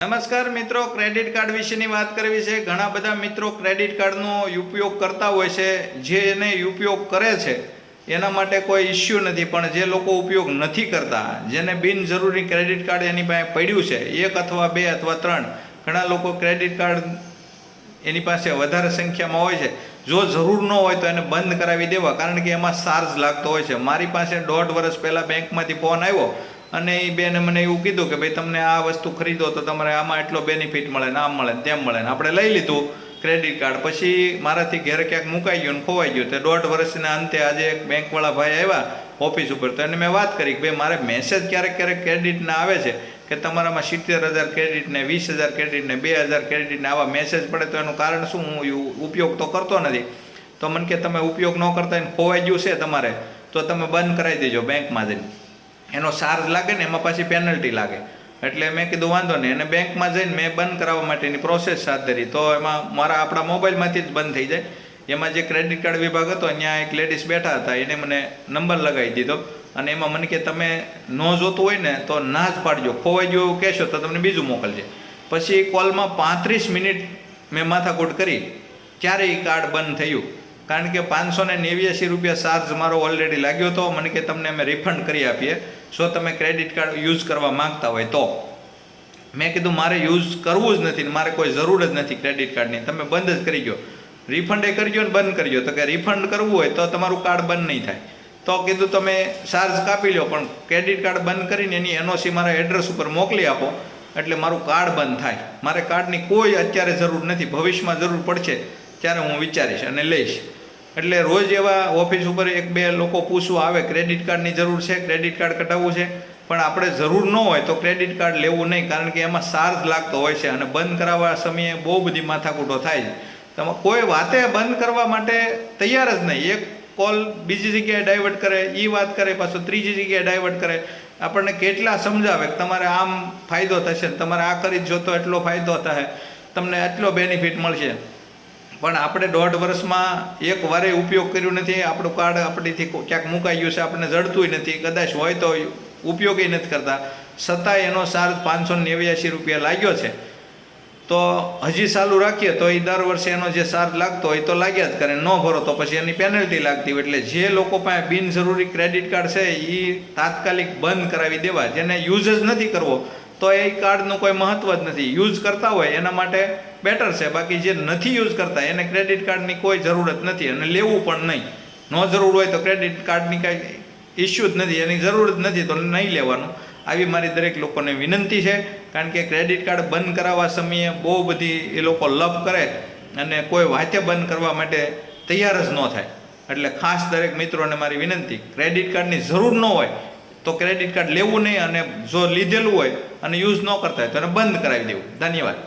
નમસ્કાર મિત્રો, credit card વિશેની વાત કરવી છે। ઘણા બધા મિત્રો ક્રેડિટ કાર્ડનો ઉપયોગ કરતા હોય છે। જે એને ઉપયોગ કરે છે એના માટે કોઈ ઇસ્યુ નથી, પણ જે લોકો ઉપયોગ નથી કરતા, જેને બિનજરૂરી ક્રેડિટ કાર્ડ એની પાસે પડ્યું છે, 1 અથવા 2 અથવા 3, ઘણા લોકો ક્રેડિટ કાર્ડ એની પાસે વધારે સંખ્યામાં હોય છે। જો જરૂર ન હોય તો એને બંધ કરાવી દેવા, કારણ કે એમાં ચાર્જ લાગતો હોય છે। મારી પાસે 1.5 વર્ષ પહેલાં બેંકમાંથી ફોન આવ્યો અને એ બેને મને એવું કીધું કે ભાઈ તમને આ વસ્તુ ખરીદો તો તમારે આમાં એટલો બેનિફિટ મળે ને આમ મળે તેમ મળે ને આપણે લઈ લીધું ક્રેડિટ કાર્ડ। પછી મારાથી ઘરે ક્યાંક મુકાઈ ગયું ને ખોવાઈ ગયું। તે 1.5 વર્ષના અંતે આજે એક બેંકવાળા ભાઈ આવ્યા ઓફિસ ઉપર, તો એને મેં વાત કરી કે ભાઈ મારે મેસેજ ક્યારેક ક્યારેક ક્રેડિટના આવે છે કે તમારામાં 70,000 ક્રેડિટ ને 20,000 ક્રેડિટ ને 2,000 ક્રેડિટ ને આવા મેસેજ પડે, તો એનું કારણ શું? હું ઉપયોગ તો કરતો નથી। તો મને કે તમે ઉપયોગ ન કરતા એને ખોવાઈ ગયું છે તમારે, તો તમે બંધ કરાવી દેજો બેંકમાં જઈને, એનો ચાર્જ લાગે ને એમાં પાછી પેનલ્ટી લાગે। એટલે મેં કીધું વાંધો નહીં, અને બેંકમાં જઈને મેં બંધ કરાવવા માટેની પ્રોસેસ હાથ ધરી। તો એમાં મારા આપણા મોબાઈલમાંથી જ બંધ થઈ જાય। એમાં જે ક્રેડિટ કાર્ડ વિભાગ હતો ત્યાં એક લેડીઝ બેઠા હતા, એને મને નંબર લગાવી દીધો અને એમાં મને કે તમે ન જોતું હોય ને તો ના જ પાડજો, ખોવાઈ ગયું એવું કહેશો તો તમને બીજું મોકલજે। પછી કોલમાં 35 મિનિટ મેં માથાકૂટ કરી, ત્યારે એ કાર્ડ બંધ થયું, કારણ કે 589 રૂપિયા ચાર્જ મારો ઓલરેડી લાગ્યો હતો। મને કે તમને અમે રિફંડ કરી આપીએ જો તમે ક્રેડિટ કાર્ડ યુઝ કરવા માંગતા હોય તો। મેં કીધું મારે યુઝ કરવું જ નથી, મારે કોઈ જરૂર જ નથી ક્રેડિટ કાર્ડની, તમે બંધ જ કરી ગયો, રિફંડ એ કરજો ને બંધ કરજો। તો કે રિફંડ કરવું હોય તો તમારું કાર્ડ બંધ નહીં થાય। તો કીધું તમે ચાર્જ કાપી લો, પણ ક્રેડિટ કાર્ડ બંધ કરીને એની એનઓસી મારા એડ્રેસ ઉપર મોકલી આપો એટલે મારું કાર્ડ બંધ થાય। મારે કાર્ડની કોઈ અત્યારે જરૂર નથી, ભવિષ્યમાં જરૂર પડશે ત્યારે હું વિચારીશ અને લઈશ। એટલે રોજ એવા ઓફિસ ઉપર 1-2 લોકો પૂછવા આવે ક્રેડિટ કાર્ડની જરૂર છે, ક્રેડિટ કાર્ડ કઢાવવું છે, પણ આપણે જરૂર ન હોય તો ક્રેડિટ કાર્ડ લેવું નહીં, કારણ કે એમાં ચાર્જ લાગતો હોય છે અને બંધ કરાવવા સમયે બહુ બધી માથાકૂટો થાય છે। તમે કોઈ વાતે બંધ કરવા માટે તૈયાર જ નહીં, એક કોલ બીજી જગ્યાએ ડાયવર્ટ કરે, એ વાત કરે, પાછું ત્રીજી જગ્યાએ ડાયવર્ટ કરે। આપણને કેટલા સમજાવે કે તમારે આમ ફાયદો થશે, તમારે આ કરી જો તો એટલો ફાયદો થાય, તમને એટલો બેનિફિટ મળશે, પણ આપણે 1.5 વર્ષમાં એક વારે ઉપયોગ કર્યું નથી, આપણું કાર્ડ આપણીથી ક્યાંક મુકાઈ ગયું છે, આપણને જડતું નથી, કદાચ હોય તો ઉપયોગી નથી કરતા, છતાંય એનો ચાર્જ 589 રૂપિયા લાગ્યો છે। તો હજી ચાલુ રાખીએ તો એ દર વર્ષે એનો જે ચાર્જ લાગતો હોય તો લાગ્યા જ કરે, ન ભરો તો પછી એની પેનલ્ટી લાગતી હોય। એટલે જે લોકો પાસે બિનજરૂરી ક્રેડિટ કાર્ડ છે એ તાત્કાલિક બંધ કરાવી દેવા। જેને યુઝ જ નથી કરવો તો એ કાર્ડનું કોઈ મહત્વ જ નથી, યુઝ કરતા હોય એના માટે બેટર છે, બાકી જે નથી યુઝ કરતા એને ક્રેડિટ કાર્ડની કોઈ જરૂરત નથી અને લેવું પણ નહીં। ન જરૂર હોય તો ક્રેડિટ કાર્ડની કાંઈ ઇસ્યુ જ નથી, એની જરૂર જ નથી તો નહીં લેવાનું, આવી મારી દરેક લોકોને વિનંતી છે। કારણ કે ક્રેડિટ કાર્ડ બંધ કરાવવા સમયે બહુ બધી એ લોકો લપ કરે અને કોઈ વાતે બંધ કરવા માટે તૈયાર જ ન થાય। એટલે ખાસ દરેક મિત્રોને મારી વિનંતી, ક્રેડિટ કાર્ડની જરૂર ન હોય તો ક્રેડિટ કાર્ડ લેવું નહીં, અને જો લીધેલું હોય અને યુઝ ન કરતા હોય તો એને બંધ કરાવી દેવું। ધન્યવાદ।